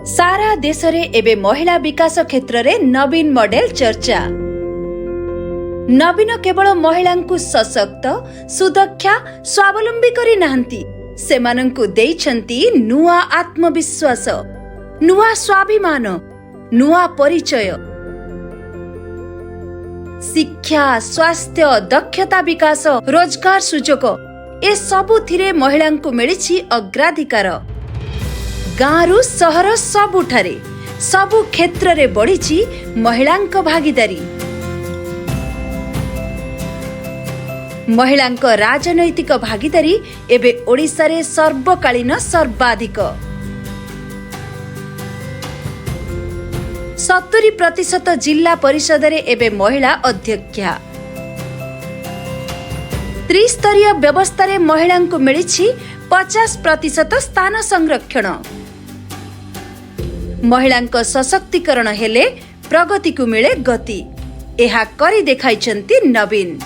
सारा देश रे एबे महिला विकास क्षेत्र रे नवीन मॉडल चर्चा। नवीन केवल महिला सशक्त सुदक्षा स्वावलंबी करी नाहंती, सेमानंकु देइछंती नुआ आत्मविश्वास, नुआ स्वाभिमान, नुआ परिचय। शिक्षा, स्वास्थ्य, दक्षता विकास, रोजगार सुजोग ए सबुथिरे महिलांकु मिलिछि अग्राधिकार। गाँरु सहर सबुठारे सबु क्षेत्र रे बढ़िछि महिलांक भागीदारी। महिलांक राजनैतिक भागीदारी एबे ओडिसा रे सर्वकालीन सर्वाधिक। 70% जिला परिषद रे एबे महिला अध्यक्षा। त्रिस्तरीय व्यवस्था रे महिलांकु मिलिछि 50% स्थान संरक्षण। महिलांक सशक्तिकरण हेले प्रगति को मिले गति, एहा करी देखाइछंती नवीन।